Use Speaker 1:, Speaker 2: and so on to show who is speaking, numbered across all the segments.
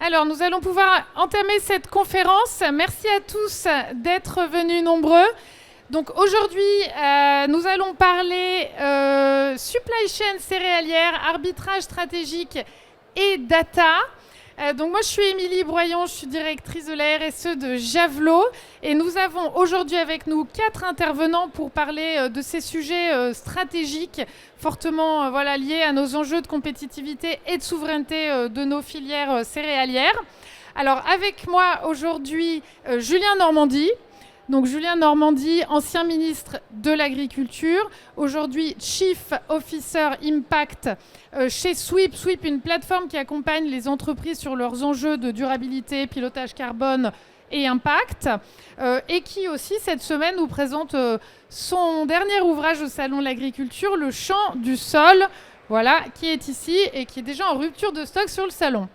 Speaker 1: Alors, nous allons pouvoir entamer cette conférence. Merci à tous d'être venus nombreux. Donc aujourd'hui, nous allons parler supply chain céréalière, arbitrage stratégique et data. Donc moi, je suis Émilie Broyon, je suis directrice de la RSE de Javelot. Et nous avons aujourd'hui avec nous 4 intervenants pour parler de ces sujets stratégiques fortement liés à nos enjeux de compétitivité et de souveraineté de nos filières céréalières. Alors avec moi aujourd'hui, Julien Normandie. Donc Julien Normandie, ancien ministre de l'Agriculture, aujourd'hui Chief Officer Impact chez Sweep. Sweep, une plateforme qui accompagne les entreprises sur leurs enjeux de durabilité, pilotage carbone et impact, et qui aussi cette semaine nous présente son dernier ouvrage au Salon de l'Agriculture, Le Chant du Sol, qui est ici et qui est déjà en rupture de stock sur le salon.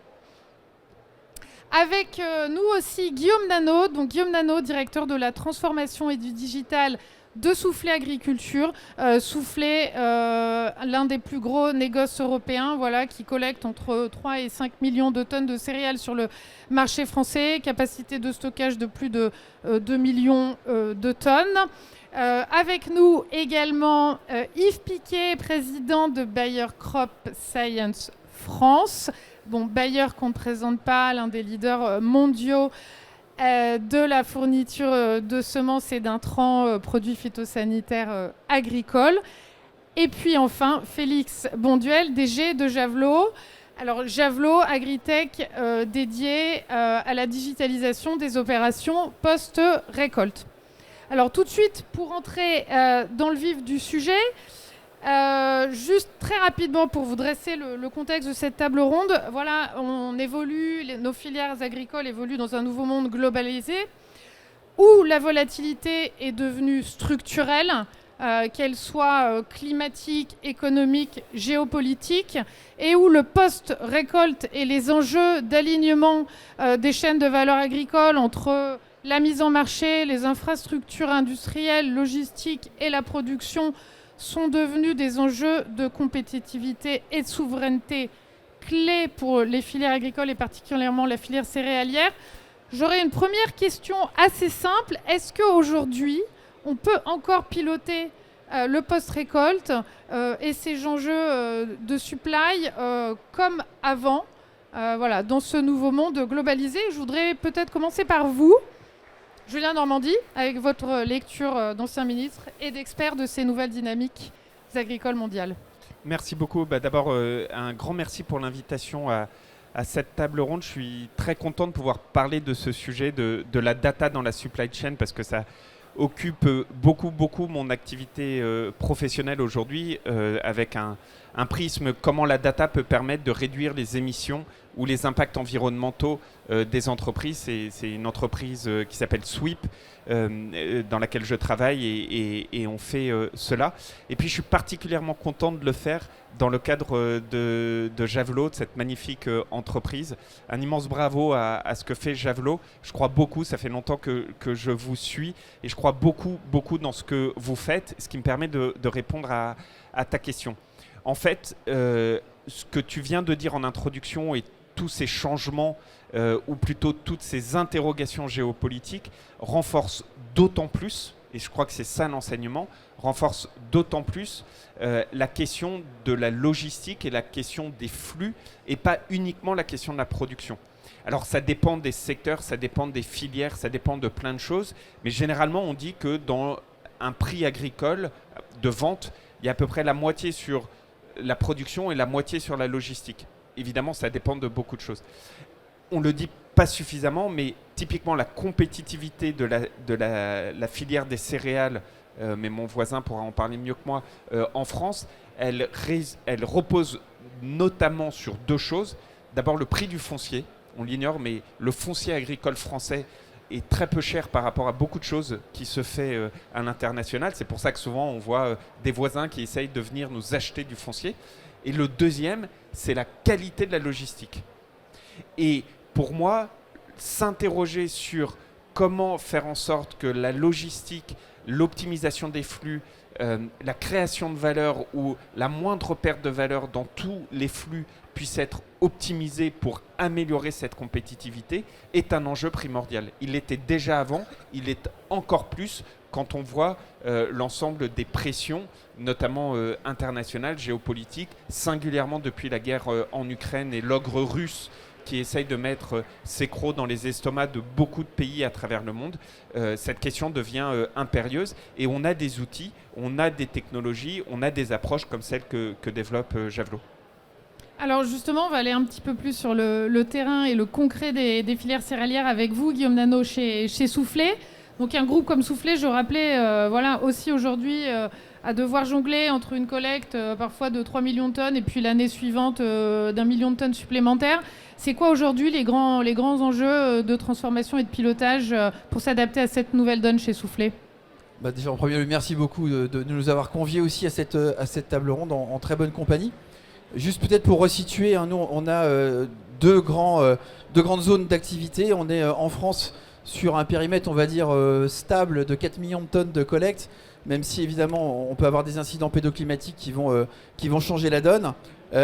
Speaker 1: Avec nous aussi Guillaume Nanot, donc Guillaume Nanot, directeur de la transformation et du digital de Soufflet Agriculture. Soufflet, l'un des plus gros négoces européens, qui collecte entre 3 et 5 millions de tonnes de céréales sur le marché français, capacité de stockage de plus de 2 millions de tonnes. Avec nous également Yves Piquet, président de Bayer Crop Science France. Bon, Bayer qu'on ne présente pas, l'un des leaders mondiaux de la fourniture de semences et d'intrants, produits phytosanitaires agricoles. Et puis enfin, Félix Bonduel, DG de Javelot. Alors Javelot, Agritech, dédié à la digitalisation des opérations post-récolte. Alors tout de suite, pour entrer dans le vif du sujet, juste très rapidement pour vous dresser le contexte de cette table ronde, on évolue, nos filières agricoles évoluent dans un nouveau monde globalisé où la volatilité est devenue structurelle, qu'elle soit climatique, économique, géopolitique, et où le post-récolte et les enjeux d'alignement des chaînes de valeur agricole entre la mise en marché, les infrastructures industrielles, logistiques et la production sont devenus des enjeux de compétitivité et de souveraineté clés pour les filières agricoles et particulièrement la filière céréalière. J'aurais une première question assez simple. Est-ce qu'aujourd'hui, on peut encore piloter le post-récolte et ces enjeux de supply comme avant, dans ce nouveau monde globalisé? Je voudrais peut-être commencer par vous, Julien Normandie, avec votre lecture d'ancien ministre et d'expert de ces nouvelles dynamiques agricoles mondiales.
Speaker 2: Merci beaucoup. D'abord, un grand merci pour l'invitation à cette table ronde. Je suis très content de pouvoir parler de ce sujet de la data dans la supply chain parce que ça occupe beaucoup mon activité professionnelle aujourd'hui avec un prisme comment la data peut permettre de réduire les émissions ou les impacts environnementaux des entreprises. C'est une entreprise qui s'appelle Sweep dans laquelle je travaille et on fait cela. Et puis je suis particulièrement content de le faire dans le cadre de Javelot, de cette magnifique entreprise. Un immense bravo à ce que fait Javelot. Je crois beaucoup, ça fait longtemps que je vous suis et je crois beaucoup dans ce que vous faites, ce qui me permet de répondre à ta question. En fait, ce que tu viens de dire en introduction et tous ces changements, ou plutôt toutes ces interrogations géopolitiques, renforcent d'autant plus, et je crois que c'est ça l'enseignement, renforce d'autant plus la question de la logistique et la question des flux, et pas uniquement la question de la production. Alors ça dépend des secteurs, ça dépend des filières, ça dépend de plein de choses, mais généralement on dit que dans un prix agricole de vente, il y a à peu près la moitié sur la production et la moitié sur la logistique. Évidemment, ça dépend de beaucoup de choses. On ne le dit pas suffisamment, mais typiquement la compétitivité de la filière des céréales, mais mon voisin pourra en parler mieux que moi, en France, elle repose notamment sur 2 choses. D'abord, le prix du foncier. On l'ignore, mais le foncier agricole français est très peu cher par rapport à beaucoup de choses qui se fait à l'international. C'est pour ça que souvent on voit des voisins qui essayent de venir nous acheter du foncier. Et le deuxième, c'est la qualité de la logistique. Et pour moi, s'interroger sur comment faire en sorte que la logistique, l'optimisation des flux, la création de valeur ou la moindre perte de valeur dans tous les flux puisse être optimisée pour améliorer cette compétitivité est un enjeu primordial. Il l'était déjà avant, il est encore plus quand on voit l'ensemble des pressions, notamment internationales, géopolitiques, singulièrement depuis la guerre en Ukraine et l'ogre russe qui essaye de mettre ses crocs dans les estomacs de beaucoup de pays à travers le monde. Cette question devient impérieuse et on a des outils, on a des technologies, on a des approches comme celles que développe Javelot.
Speaker 1: Alors justement, on va aller un petit peu plus sur le terrain et le concret des filières céréalières avec vous, Guillaume Dano, chez Soufflet. Donc un groupe comme Soufflet, je rappelais, voilà, aussi aujourd'hui à devoir jongler entre une collecte parfois de 3 millions de tonnes et puis l'année suivante d'1 million de tonnes supplémentaires. C'est quoi aujourd'hui les grands enjeux de transformation et de pilotage pour s'adapter à cette nouvelle donne chez Soufflet ?
Speaker 3: Déjà en premier lieu, merci beaucoup de nous avoir conviés aussi à cette table ronde en très bonne compagnie. Juste peut-être pour resituer, nous on a deux grandes zones d'activité. On est en France sur un périmètre, on va dire, stable de 4 millions de tonnes de collecte, même si évidemment on peut avoir des incidents pédoclimatiques qui vont changer la donne.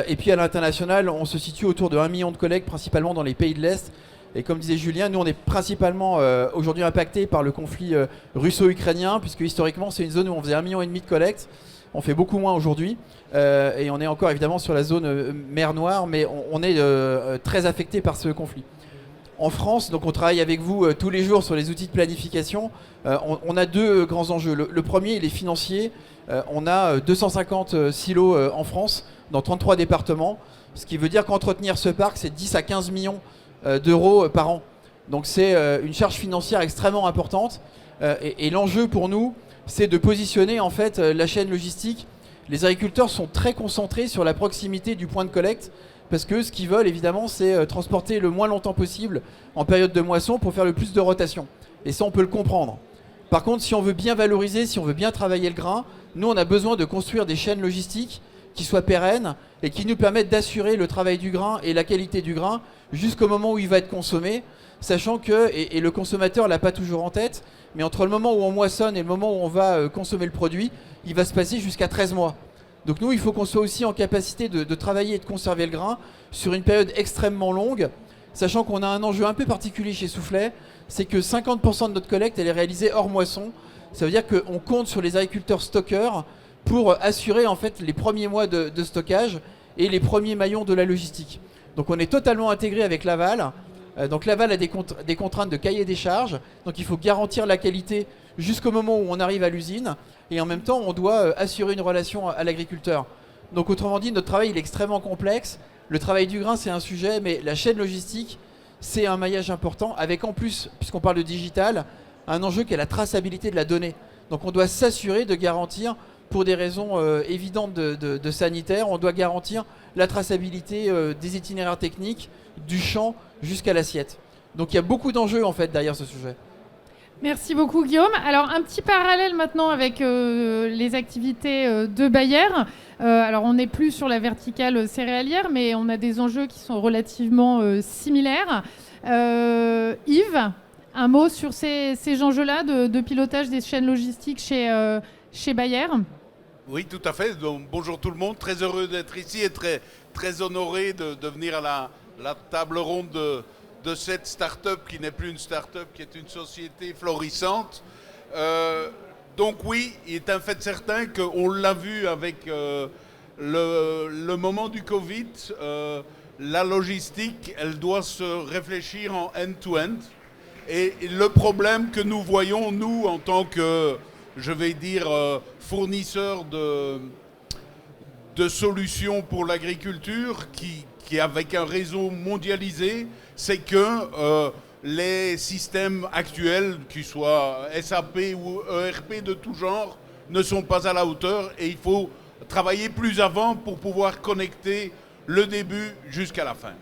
Speaker 3: Et puis à l'international, on se situe autour de 1 million de collectes, principalement dans les pays de l'Est. Et comme disait Julien, nous on est principalement aujourd'hui impactés par le conflit russo-ukrainien, puisque historiquement c'est une zone où on faisait 1,5 million de collectes. On fait beaucoup moins aujourd'hui et on est encore évidemment sur la zone mer Noire, mais on est très affecté par ce conflit. En France, donc on travaille avec vous tous les jours sur les outils de planification. On a deux grands enjeux. Le premier, il est financier. On a 250 silos en France, dans 33 départements, ce qui veut dire qu'entretenir ce parc, c'est 10 à 15 millions d'euros par an. Donc c'est une charge financière extrêmement importante. Et l'enjeu pour nous, c'est de positionner en fait la chaîne logistique. Les agriculteurs sont très concentrés sur la proximité du point de collecte parce que ce qu'ils veulent évidemment c'est transporter le moins longtemps possible en période de moisson pour faire le plus de rotation. Et ça on peut le comprendre. Par contre, si on veut bien valoriser, si on veut bien travailler le grain, nous on a besoin de construire des chaînes logistiques qui soient pérennes et qui nous permettent d'assurer le travail du grain et la qualité du grain jusqu'au moment où il va être consommé, sachant que, et le consommateur l'a pas toujours en tête, mais entre le moment où on moissonne et le moment où on va consommer le produit, il va se passer jusqu'à 13 mois. Donc nous, il faut qu'on soit aussi en capacité de travailler et de conserver le grain sur une période extrêmement longue, sachant qu'on a un enjeu un peu particulier chez Soufflet, c'est que 50% de notre collecte, elle est réalisée hors moisson. Ça veut dire qu'on compte sur les agriculteurs stockeurs pour assurer en fait les premiers mois de stockage et les premiers maillons de la logistique. Donc on est totalement intégré avec Laval. Donc Laval a des contraintes de cahier des charges, donc il faut garantir la qualité jusqu'au moment où on arrive à l'usine, et en même temps on doit assurer une relation à l'agriculteur. Donc autrement dit, notre travail il est extrêmement complexe. Le travail du grain c'est un sujet, mais la chaîne logistique c'est un maillage important, avec en plus, puisqu'on parle de digital, un enjeu qui est la traçabilité de la donnée. Donc on doit s'assurer de garantir, pour des raisons évidentes de sanitaire, on doit garantir la traçabilité des itinéraires techniques, du champ jusqu'à l'assiette. Donc il y a beaucoup d'enjeux en fait derrière ce sujet.
Speaker 1: Merci beaucoup Guillaume. Alors un petit parallèle maintenant avec les activités de Bayer. Alors on n'est plus sur la verticale céréalière, mais on a des enjeux qui sont relativement similaires. Yves, un mot sur ces enjeux-là de pilotage des chaînes logistiques chez Bayer ?
Speaker 4: Oui, tout à fait. Donc, bonjour tout le monde. Très heureux d'être ici et très honoré de venir à la table ronde de cette start-up qui n'est plus une start-up, qui est une société florissante. Donc oui, il est un fait certain qu'on l'a vu avec le moment du Covid. La logistique, elle doit se réfléchir en end-to-end. Et le problème que nous voyons, nous, en tant que, je vais dire, fournisseurs de solutions pour l'agriculture, qui avec un réseau mondialisé, c'est que les systèmes actuels, qu'ils soient SAP ou ERP de tout genre, ne sont pas à la hauteur et il faut travailler plus avant pour pouvoir connecter le début jusqu'à la fin.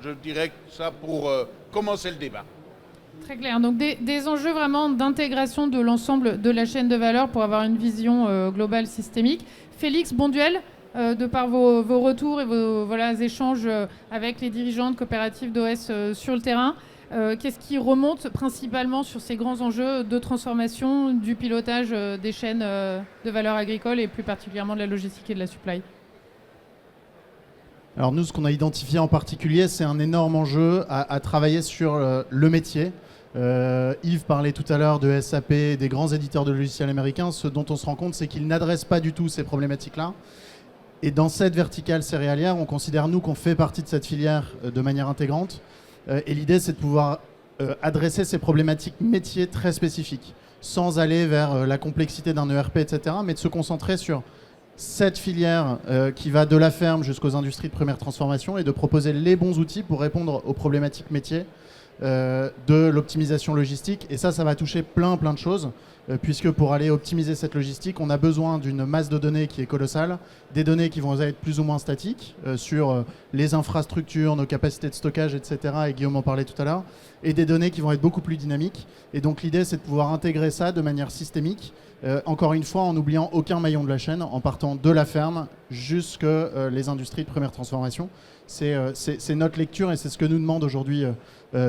Speaker 4: Je dirais ça pour commencer le débat.
Speaker 1: Très clair. Donc des enjeux vraiment d'intégration de l'ensemble de la chaîne de valeur pour avoir une vision globale systémique. Félix Bonduel, de par vos retours et vos échanges avec les dirigeants de coopératives d'OS sur le terrain, Qu'est-ce qui remonte principalement sur ces grands enjeux de transformation du pilotage des chaînes de valeur agricole et plus particulièrement de la logistique et de la supply?
Speaker 5: Alors nous, ce qu'on a identifié en particulier, c'est un énorme enjeu à travailler sur le métier. Yves parlait tout à l'heure de SAP, des grands éditeurs de logiciels américains. Ce dont on se rend compte, c'est qu'ils n'adressent pas du tout ces problématiques-là. Et dans cette verticale céréalière, on considère, nous, qu'on fait partie de cette filière de manière intégrante. Et l'idée, c'est de pouvoir adresser ces problématiques métiers très spécifiques, sans aller vers la complexité d'un ERP, etc., mais de se concentrer sur cette filière qui va de la ferme jusqu'aux industries de première transformation et de proposer les bons outils pour répondre aux problématiques métiers de l'optimisation logistique. Et ça va toucher plein de choses, puisque pour aller optimiser cette logistique, on a besoin d'une masse de données qui est colossale, des données qui vont être plus ou moins statiques sur les infrastructures, nos capacités de stockage, etc. Et Guillaume en parlait tout à l'heure, et des données qui vont être beaucoup plus dynamiques. Et donc l'idée, c'est de pouvoir intégrer ça de manière systémique, encore une fois en n'oubliant aucun maillon de la chaîne, en partant de la ferme jusque les industries de première transformation. C'est notre lecture et c'est ce que nous demandent aujourd'hui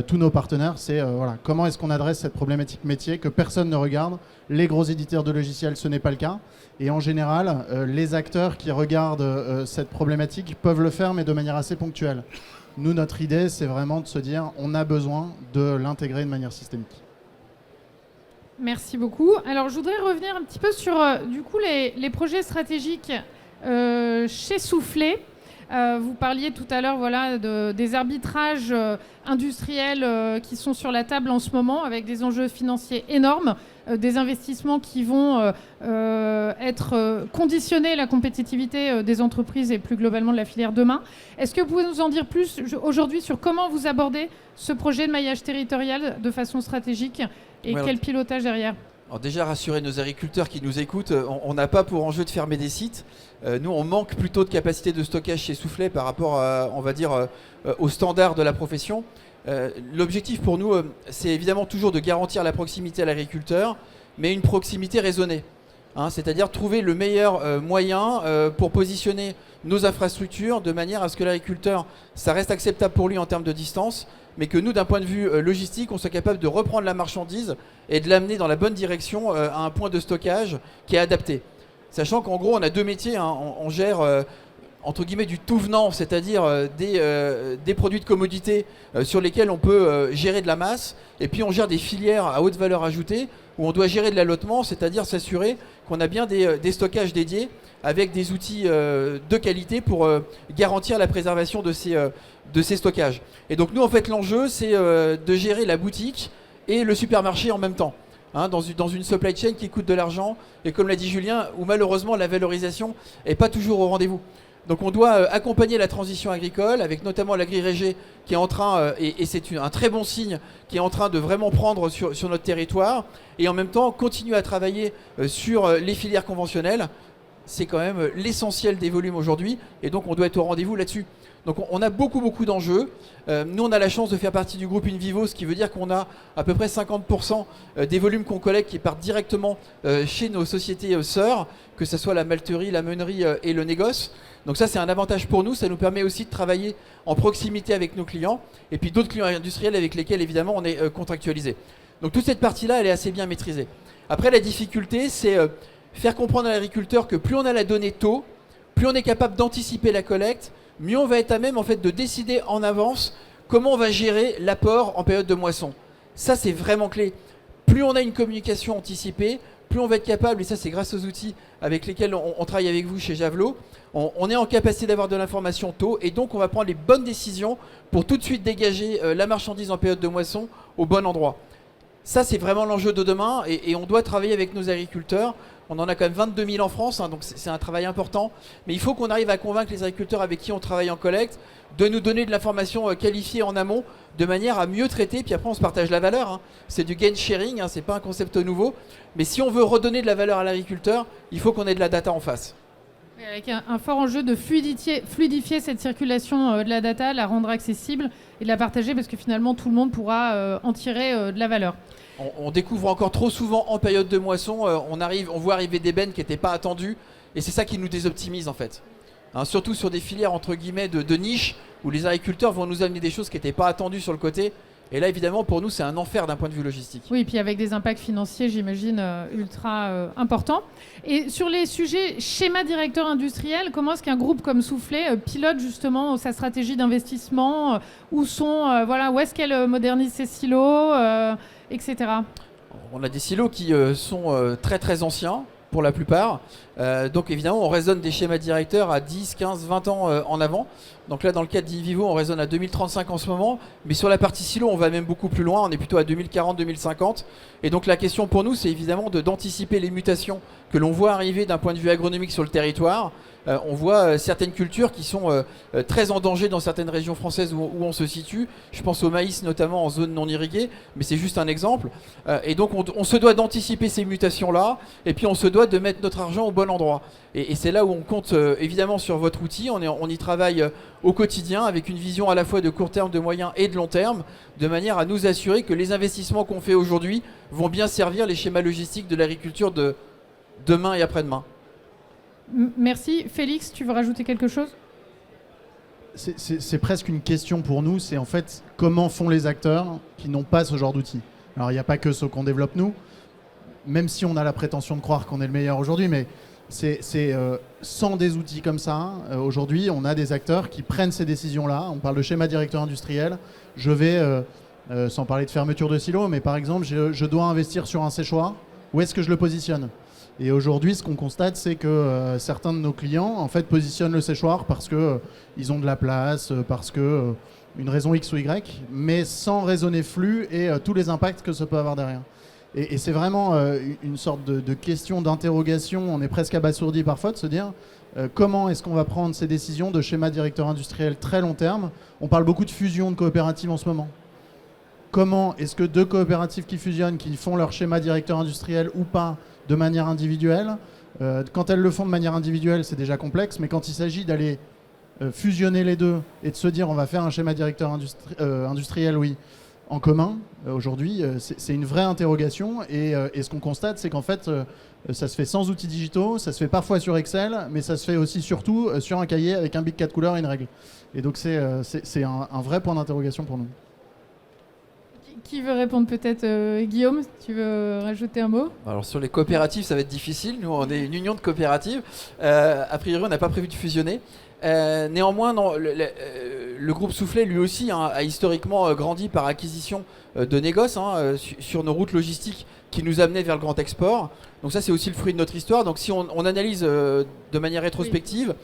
Speaker 5: tous nos partenaires. C'est voilà, comment est-ce qu'on adresse cette problématique métier que personne ne regarde. Les gros éditeurs de logiciels, ce n'est pas le cas. Et en général, les acteurs qui regardent cette problématique peuvent le faire, mais de manière assez ponctuelle. Nous, notre idée, c'est vraiment de se dire on a besoin de l'intégrer de manière systémique.
Speaker 1: Merci beaucoup. Alors, je voudrais revenir un petit peu sur du coup, les projets stratégiques chez Soufflet. Vous parliez tout à l'heure voilà, des arbitrages industriels qui sont sur la table en ce moment avec des enjeux financiers énormes, des investissements qui vont être conditionnés à la compétitivité des entreprises et plus globalement de la filière demain. Est-ce que vous pouvez nous en dire plus aujourd'hui sur comment vous abordez ce projet de maillage territorial de façon stratégique et quel pilotage derrière ?
Speaker 3: Alors déjà, rassurer nos agriculteurs qui nous écoutent, on n'a pas pour enjeu de fermer des sites. Nous, on manque plutôt de capacité de stockage chez Soufflet par rapport, on va dire, aux standards de la profession. L'objectif pour nous, c'est évidemment toujours de garantir la proximité à l'agriculteur, mais une proximité raisonnée. C'est-à-dire trouver le meilleur moyen pour positionner nos infrastructures de manière à ce que l'agriculteur, ça reste acceptable pour lui en termes de distance, mais que nous, d'un point de vue logistique, on soit capable de reprendre la marchandise et de l'amener dans la bonne direction à un point de stockage qui est adapté. Sachant qu'en gros, on a deux métiers. On gère, entre guillemets, du tout venant, c'est-à-dire des produits de commodité sur lesquels on peut gérer de la masse. Et puis, on gère des filières à haute valeur ajoutée où on doit gérer de l'allotement, c'est-à-dire s'assurer qu'on a bien des stockages dédiés avec des outils de qualité pour garantir la préservation de ces stockages. Et donc nous, en fait, l'enjeu, c'est de gérer la boutique et le supermarché en même temps, dans une supply chain qui coûte de l'argent et, comme l'a dit Julien, où malheureusement la valorisation n'est pas toujours au rendez-vous. Donc on doit accompagner la transition agricole avec notamment l'agri-régé qui est en train, et c'est un très bon signe, qui est en train de vraiment prendre sur notre territoire, et en même temps continuer à travailler sur les filières conventionnelles. C'est quand même l'essentiel des volumes aujourd'hui, et donc on doit être au rendez-vous là-dessus. Donc on a beaucoup d'enjeux. Nous, on a la chance de faire partie du groupe InVivo, ce qui veut dire qu'on a à peu près 50% des volumes qu'on collecte qui partent directement chez nos sociétés sœurs, que ce soit la malterie, la meunerie et le négoce. Donc ça, c'est un avantage pour nous. Ça nous permet aussi de travailler en proximité avec nos clients, et puis d'autres clients industriels avec lesquels, évidemment, on est contractualisé. Donc toute cette partie-là, elle est assez bien maîtrisée. Après, la difficulté, c'est faire comprendre à l'agriculteur que plus on a la donnée tôt, plus on est capable d'anticiper la collecte, mieux on va être à même en fait de décider en avance comment on va gérer l'apport en période de moisson. Ça, c'est vraiment clé. Plus on a une communication anticipée, plus on va être capable, et ça c'est grâce aux outils avec lesquels on travaille avec vous chez Javelot, on est en capacité d'avoir de l'information tôt, et donc on va prendre les bonnes décisions pour tout de suite dégager la marchandise en période de moisson au bon endroit. Ça, c'est vraiment l'enjeu de demain, et on doit travailler avec nos agriculteurs. On en a quand même 22 000 en France, donc c'est un travail important. Mais il faut qu'on arrive à convaincre les agriculteurs avec qui on travaille en collecte de nous donner de l'information qualifiée en amont, de manière à mieux traiter. Puis après, on se partage la valeur. C'est du gain sharing, c'est pas un concept nouveau. Mais si on veut redonner de la valeur à l'agriculteur, il faut qu'on ait de la data en face.
Speaker 1: Avec un fort enjeu de fluidifier cette circulation de la data, la rendre accessible et de la partager, parce que finalement tout le monde pourra en tirer de la valeur.
Speaker 3: On découvre encore trop souvent en période de moisson, on voit arriver des bennes qui n'étaient pas attendues, et c'est ça qui nous désoptimise en fait. Surtout sur des filières entre guillemets de niche, où les agriculteurs vont nous amener des choses qui n'étaient pas attendues sur le côté, Et là, évidemment, pour nous, c'est un enfer d'un point de vue logistique.
Speaker 1: Oui, puis avec des impacts financiers, j'imagine, ultra importants. Et sur les sujets schéma directeur industriel, comment est-ce qu'un groupe comme Soufflet pilote justement sa stratégie d'investissement où est-ce qu'elle modernise ses silos, etc.
Speaker 3: On a des silos qui sont très très anciens pour la plupart. Donc évidemment, on raisonne des schémas directeurs à 10, 15, 20 ans en avant. Donc là, dans le cadre d'Invivo, on raisonne à 2035 en ce moment. Mais sur la partie silo, on va même beaucoup plus loin. On est plutôt à 2040, 2050. Et donc la question pour nous, c'est évidemment d'anticiper les mutations que l'on voit arriver d'un point de vue agronomique sur le territoire. On voit certaines cultures qui sont très en danger dans certaines régions françaises où on se situe. Je pense au maïs notamment en zone non irriguée, mais c'est juste un exemple. Et donc on se doit d'anticiper ces mutations-là, et puis on se doit de mettre notre argent au bon endroit. Et c'est là où on compte évidemment sur votre outil. On y travaille au quotidien avec une vision à la fois de court terme, de moyen et de long terme, de manière à nous assurer que les investissements qu'on fait aujourd'hui vont bien servir les schémas logistiques de l'agriculture de demain et après-demain.
Speaker 1: Merci. Félix, tu veux rajouter quelque chose ?
Speaker 5: C'est presque une question pour nous, c'est en fait comment font les acteurs qui n'ont pas ce genre d'outils. Alors il n'y a pas que ce qu'on développe nous, même si on a la prétention de croire qu'on est le meilleur aujourd'hui, mais sans des outils comme ça, aujourd'hui on a des acteurs qui prennent ces décisions-là. On parle de schéma directeur industriel, je vais, sans parler de fermeture de silos, mais par exemple je dois investir sur un séchoir, où est-ce que je le positionne ? Et aujourd'hui, ce qu'on constate, c'est que certains de nos clients, en fait, positionnent le séchoir parce qu'ils ont de la place, parce que une raison X ou Y, mais sans raisonner flux et tous les impacts que ça peut avoir derrière. Et c'est vraiment une sorte de question d'interrogation. On est presque abasourdi parfois de se dire comment est-ce qu'on va prendre ces décisions de schéma directeur industriel très long terme. On parle beaucoup de fusion de coopératives en ce moment. Comment est-ce que deux coopératives qui fusionnent, qui font leur schéma directeur industriel ou pas, de manière individuelle. Quand elles le font de manière individuelle, c'est déjà complexe, mais quand il s'agit d'aller fusionner les deux et de se dire on va faire un schéma directeur industriel, oui, en commun, aujourd'hui, c'est une vraie interrogation. Et ce qu'on constate, c'est qu'en fait, ça se fait sans outils digitaux, ça se fait parfois sur Excel, mais ça se fait aussi surtout sur un cahier avec un bic 4 couleurs et une règle. Et donc c'est un vrai point d'interrogation pour nous.
Speaker 1: Qui veut répondre peut-être Guillaume, tu veux rajouter un mot ?
Speaker 3: Alors sur les coopératives, ça va être difficile. Nous, on est une union de coopératives. A priori, on n'a pas prévu de fusionner. Néanmoins, le groupe Soufflet, lui aussi, a historiquement grandi par acquisition de négoces sur nos routes logistiques qui nous amenaient vers le grand export. Donc ça, c'est aussi le fruit de notre histoire. Donc si on analyse de manière rétrospective,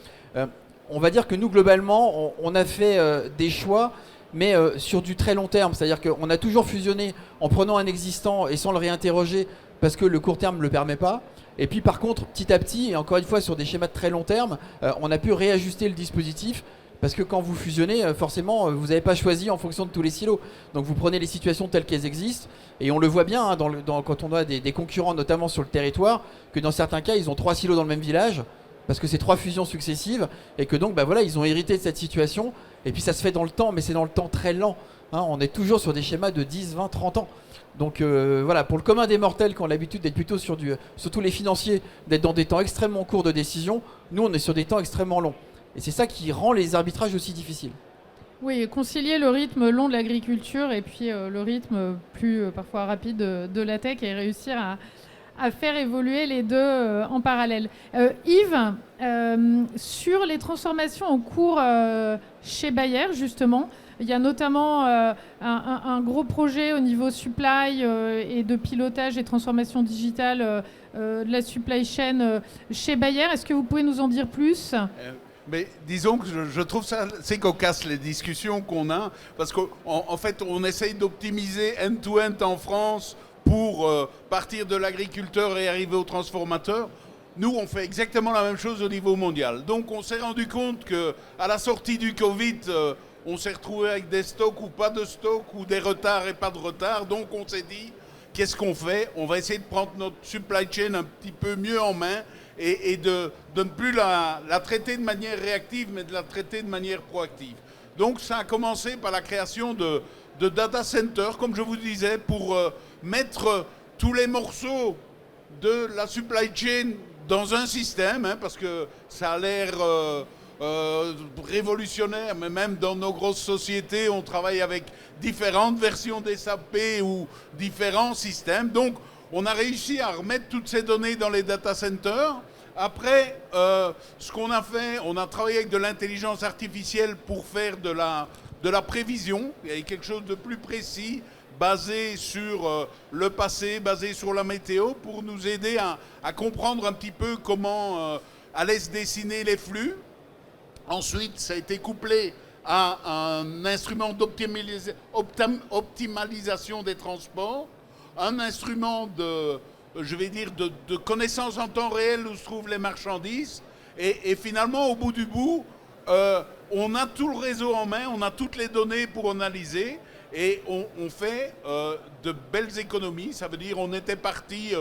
Speaker 3: on va dire que nous, globalement, on a fait des choix, mais sur du très long terme. C'est-à-dire qu'on a toujours fusionné en prenant un existant et sans le réinterroger parce que le court terme ne le permet pas. Et puis par contre, petit à petit, et encore une fois sur des schémas de très long terme, on a pu réajuster le dispositif parce que quand vous fusionnez, forcément, vous n'avez pas choisi en fonction de tous les silos. Donc vous prenez les situations telles qu'elles existent, et on le voit bien quand on a des concurrents, notamment sur le territoire, que dans certains cas, ils ont 3 silos dans le même village, parce que c'est 3 fusions successives, et que donc ils ont hérité de cette situation, et puis ça se fait dans le temps, mais c'est dans le temps très lent. On est toujours sur des schémas de 10, 20, 30 ans. Donc pour le commun des mortels qui ont l'habitude d'être plutôt surtout les financiers, d'être dans des temps extrêmement courts de décision, nous on est sur des temps extrêmement longs. Et c'est ça qui rend les arbitrages aussi difficiles.
Speaker 1: Oui, concilier le rythme long de l'agriculture et puis le rythme plus parfois rapide de la tech et réussir à faire évoluer les deux en parallèle. Yves, sur les transformations en cours chez Bayer, justement, il y a notamment un gros projet au niveau supply et de pilotage et transformation digitale de la supply chain chez Bayer. Est-ce que vous pouvez nous en dire plus ?
Speaker 4: Mais disons que je trouve ça assez cocasse les discussions qu'on a, parce qu'en fait on essaye d'optimiser end-to-end en France pour partir de l'agriculteur et arriver au transformateur. Nous, on fait exactement la même chose au niveau mondial. Donc on s'est rendu compte qu'à la sortie du Covid, on s'est retrouvé avec des stocks ou pas de stocks, ou des retards et pas de retards. Donc on s'est dit, qu'est-ce qu'on fait ? On va essayer de prendre notre supply chain un petit peu mieux en main et de ne plus la traiter de manière réactive, mais de la traiter de manière proactive. Donc ça a commencé par la création de data centers, comme je vous disais, pour mettre tous les morceaux de la supply chain dans un système, parce que ça a l'air révolutionnaire, mais même dans nos grosses sociétés, on travaille avec différentes versions des SAP ou différents systèmes. Donc, on a réussi à remettre toutes ces données dans les data centers. Après, ce qu'on a fait, on a travaillé avec de l'intelligence artificielle pour faire de la prévision. Il y a quelque chose de plus précis, basé sur le passé, basé sur la météo, pour nous aider à comprendre un petit peu comment allaient se dessiner les flux. Ensuite, ça a été couplé à un instrument d'optimalisation des transports, un instrument de connaissance en temps réel où se trouvent les marchandises. Et finalement, au bout du bout, on a tout le réseau en main, on a toutes les données pour analyser et on fait de belles économies. Ça veut dire on était parti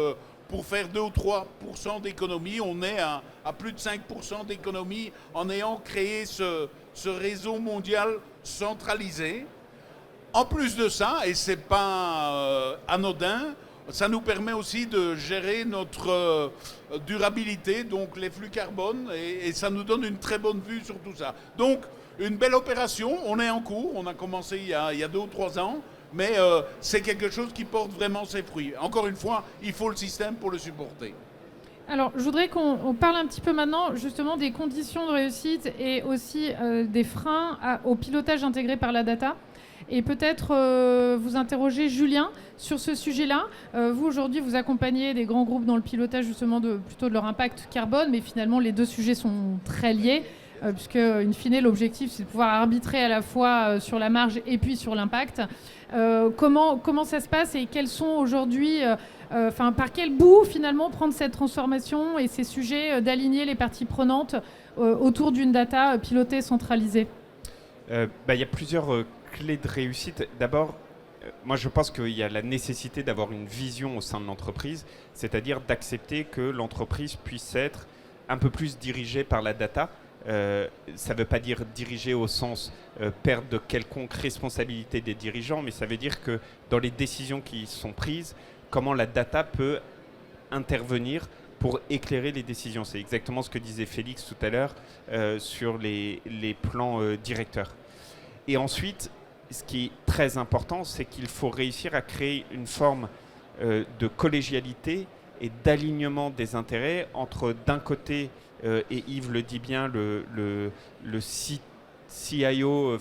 Speaker 4: pour faire 2 ou 3% d'économie. On est à plus de 5% d'économie en ayant créé ce réseau mondial centralisé. En plus de ça, et ce n'est pas anodin, ça nous permet aussi de gérer notre durabilité, donc les flux carbone, et ça nous donne une très bonne vue sur tout ça. Donc, une belle opération, on est en cours, on a commencé il y a 2 ou 3 ans, mais c'est quelque chose qui porte vraiment ses fruits. Encore une fois, il faut le système pour le supporter.
Speaker 1: Alors, je voudrais qu'on parle un petit peu maintenant justement des conditions de réussite et aussi des freins au pilotage intégré par la data. Et peut-être vous interroger Julien sur ce sujet-là. Vous, aujourd'hui, vous accompagnez des grands groupes dans le pilotage justement plutôt de leur impact carbone, mais finalement, les deux sujets sont très liés, puisque, in fine, l'objectif, c'est de pouvoir arbitrer à la fois sur la marge et puis sur l'impact. Comment ça se passe et quels sont aujourd'hui, par quel bout, finalement, prendre cette transformation et ces sujets d'aligner les parties prenantes autour d'une data pilotée, centralisée?
Speaker 2: Il y a plusieurs clés de réussite. D'abord, moi je pense qu'il y a la nécessité d'avoir une vision au sein de l'entreprise, c'est-à-dire d'accepter que l'entreprise puisse être un peu plus dirigée par la data. Ça ne veut pas dire dirigée au sens perte de quelconque responsabilité des dirigeants, mais ça veut dire que dans les décisions qui sont prises, comment la data peut intervenir pour éclairer les décisions. C'est exactement ce que disait Félix tout à l'heure sur les plans directeurs. Et ensuite, ce qui est très important, c'est qu'il faut réussir à créer une forme de collégialité et d'alignement des intérêts entre, d'un côté, et Yves le dit bien, le CIO,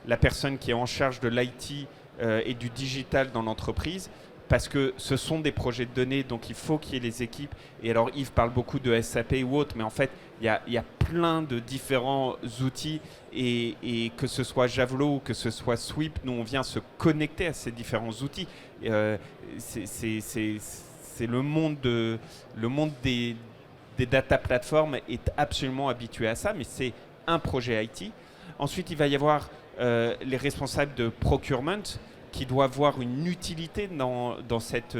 Speaker 2: la personne qui est en charge de l'IT et du digital dans l'entreprise, parce que ce sont des projets de données, donc il faut qu'il y ait les équipes. Et alors Yves parle beaucoup de SAP ou autre, mais en fait, il y a plein de différents outils, et que ce soit Javelot ou que ce soit Sweep, nous on vient se connecter à ces différents outils. C'est le monde des data platforms est absolument habitué à ça, mais c'est un projet IT. Ensuite, il va y avoir les responsables de procurement qui doivent voir une utilité dans cette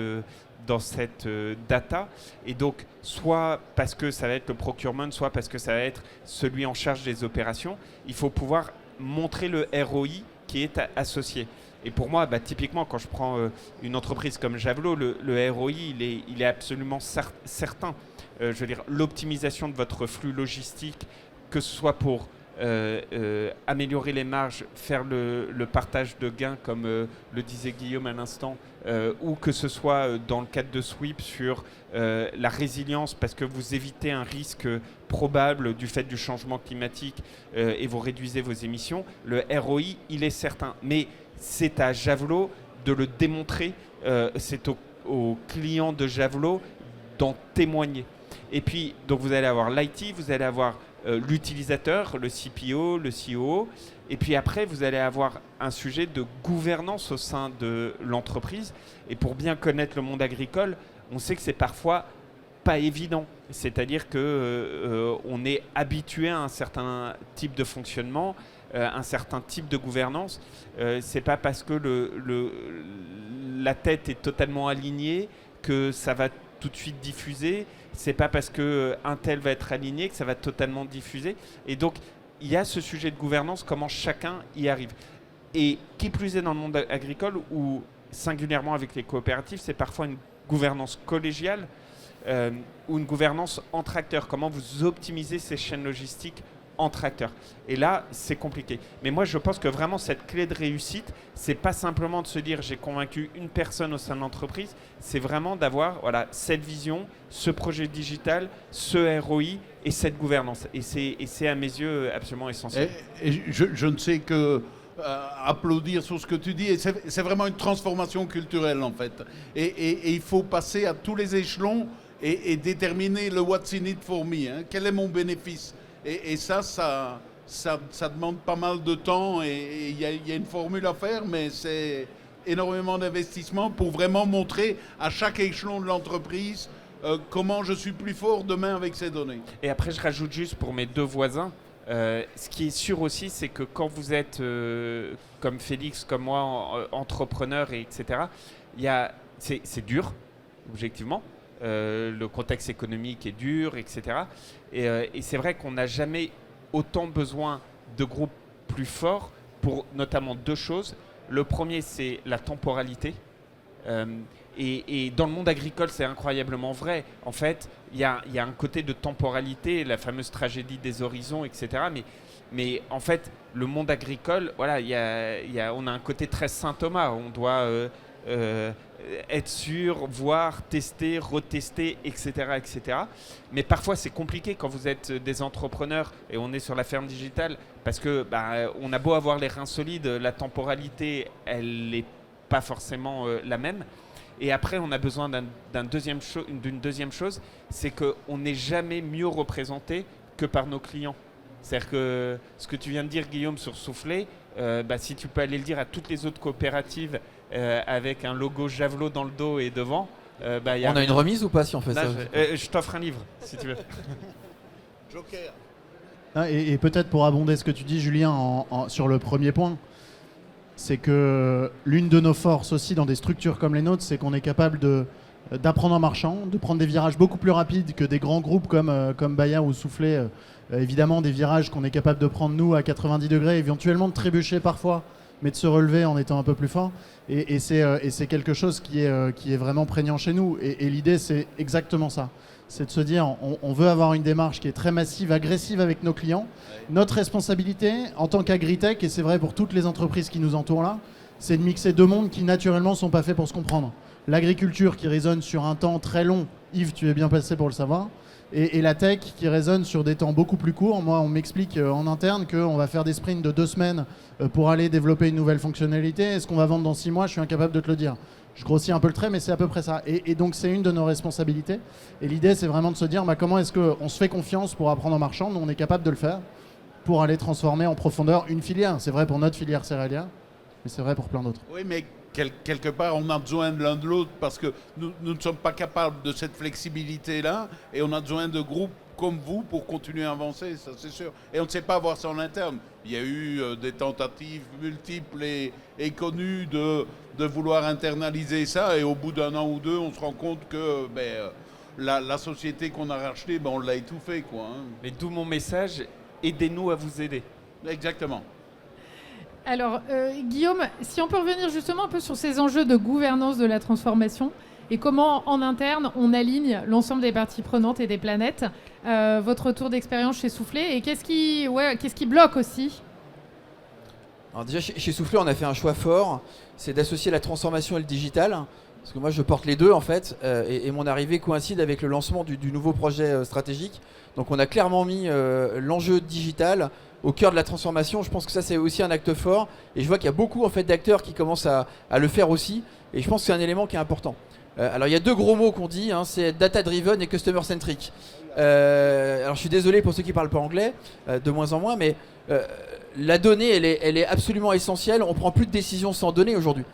Speaker 2: data, et donc soit parce que ça va être le procurement, soit parce que ça va être celui en charge des opérations, il faut pouvoir montrer le ROI qui est associé. Et pour moi, typiquement, quand je prends une entreprise comme Javelot, le ROI, il est absolument certain. Je veux dire, l'optimisation de votre flux logistique, que ce soit pour améliorer les marges, faire le partage de gains, comme le disait Guillaume à l'instant, ou que ce soit dans le cadre de Sweep sur la résilience, parce que vous évitez un risque probable du fait du changement climatique et vous réduisez vos émissions, le ROI, il est certain. Mais c'est à Javelot de le démontrer, c'est aux clients de Javelot d'en témoigner. Et puis, donc vous allez avoir l'IT, vous allez avoir l'utilisateur, le CPO, le COO, et puis après vous allez avoir un sujet de gouvernance au sein de l'entreprise. Et pour bien connaître le monde agricole, on sait que c'est parfois pas évident. C'est-à-dire que on est habitué à un certain type de fonctionnement, un certain type de gouvernance. C'est pas parce que la tête est totalement alignée que ça va tout de suite diffuser. C'est pas parce qu'un tel va être aligné que ça va totalement diffuser. Et donc, il y a ce sujet de gouvernance, comment chacun y arrive. Et qui plus est dans le monde agricole, ou singulièrement avec les coopératives, c'est parfois une gouvernance collégiale ou une gouvernance entre acteurs. Comment vous optimisez ces chaînes logistiques entre acteurs. Et là, c'est compliqué. Mais moi, je pense que vraiment, cette clé de réussite, c'est pas simplement de se dire j'ai convaincu une personne au sein de l'entreprise, c'est vraiment d'avoir cette vision, ce projet digital, ce ROI et cette gouvernance. Et c'est à mes yeux absolument essentiel.
Speaker 4: Et je ne sais que applaudir sur ce que tu dis. Et c'est vraiment une transformation culturelle, en fait. Et il faut passer à tous les échelons et déterminer le what's in it for me. Hein. Quel est mon bénéfice? Et ça demande pas mal de temps. Et il y a une formule à faire, mais c'est énormément d'investissement pour vraiment montrer à chaque échelon de l'entreprise comment je suis plus fort demain avec ces données.
Speaker 2: Et après, je rajoute juste pour mes deux voisins, ce qui est sûr aussi, c'est que quand vous êtes, comme Félix, comme moi, entrepreneur, etc., c'est dur, objectivement. Le contexte économique est dur, etc. Et c'est vrai qu'on n'a jamais autant besoin de groupes plus forts pour notamment deux choses. Le premier, c'est la temporalité. Et dans le monde agricole, c'est incroyablement vrai. En fait, il y a un côté de temporalité, la fameuse tragédie des horizons, etc. Mais en fait, le monde agricole, voilà, on a un côté très Saint Thomas. On doit être sûr, voir, tester, retester, etc., etc. Mais parfois, c'est compliqué quand vous êtes des entrepreneurs et on est sur la ferme digitale parce que on a beau avoir les reins solides, la temporalité, elle n'est pas forcément la même. Et après, on a besoin d'une deuxième chose, c'est qu'on n'est jamais mieux représenté que par nos clients. C'est-à-dire que ce que tu viens de dire, Guillaume, sur Soufflet, si tu peux aller le dire à toutes les autres coopératives avec un logo Javelot dans le dos et devant.
Speaker 3: On a une remise ou pas si on fait ça?
Speaker 2: Je t'offre un livre, si tu veux.
Speaker 4: Joker.
Speaker 5: Et peut-être pour abonder ce que tu dis, Julien, sur le premier point, c'est que l'une de nos forces aussi dans des structures comme les nôtres, c'est qu'on est capable d'apprendre en marchant, de prendre des virages beaucoup plus rapides que des grands groupes comme Bayer ou Soufflet. Évidemment, des virages qu'on est capable de prendre nous à 90 degrés, éventuellement de trébucher parfois, mais de se relever en étant un peu plus fort. Et c'est quelque chose qui est vraiment prégnant chez nous. Et l'idée, c'est exactement ça. C'est de se dire, on veut avoir une démarche qui est très massive, agressive avec nos clients. Notre responsabilité, en tant qu'agritech, et c'est vrai pour toutes les entreprises qui nous entourent là, c'est de mixer deux mondes qui, naturellement, ne sont pas faits pour se comprendre. L'agriculture qui résonne sur un temps très long, Yves, tu es bien placé pour le savoir, et la tech qui résonne sur des temps beaucoup plus courts. Moi, on m'explique en interne qu'on va faire des sprints de 2 semaines pour aller développer une nouvelle fonctionnalité. Est-ce qu'on va vendre dans 6 mois? Je suis incapable de te le dire. Je grossis un peu le trait, mais c'est à peu près ça. Et donc, c'est une de nos responsabilités. Et l'idée, c'est vraiment de se dire comment est-ce qu'on se fait confiance pour apprendre en marchant. Nous, on est capable de le faire pour aller transformer en profondeur une filière. C'est vrai pour notre filière céréalière, mais c'est vrai pour plein d'autres.
Speaker 4: Oui, mais quelque part, on a besoin de l'un de l'autre parce que nous ne sommes pas capables de cette flexibilité-là et on a besoin de groupes comme vous pour continuer à avancer, ça c'est sûr. Et on ne sait pas voir ça en interne. Il y a eu des tentatives multiples et connues de vouloir internaliser ça et au bout d'un an ou deux, on se rend compte que la société qu'on a rachetée, on l'a étouffée, quoi. Hein.
Speaker 2: Mais d'où mon message, aidez-nous à vous aider.
Speaker 4: Exactement.
Speaker 1: Alors, Guillaume, si on peut revenir justement un peu sur ces enjeux de gouvernance de la transformation et comment, en interne, on aligne l'ensemble des parties prenantes et des planètes. Votre retour d'expérience chez Soufflet et qu'est-ce qui bloque aussi?
Speaker 3: Alors déjà, chez Soufflet, on a fait un choix fort, c'est d'associer la transformation et le digital. Parce que moi, je porte les deux, en fait, et mon arrivée coïncide avec le lancement du nouveau projet stratégique. Donc, on a clairement mis l'enjeu digital au cœur de la transformation. Je pense que ça, c'est aussi un acte fort. Et je vois qu'il y a beaucoup en fait, d'acteurs qui commencent à le faire aussi. Et je pense que c'est un élément qui est important. Alors, il y a deux gros mots qu'on dit, hein, c'est data-driven et customer-centric. Alors, je suis désolé pour ceux qui ne parlent pas anglais, de moins en moins, mais la donnée, elle est absolument essentielle. On ne prend plus de décisions sans données aujourd'hui.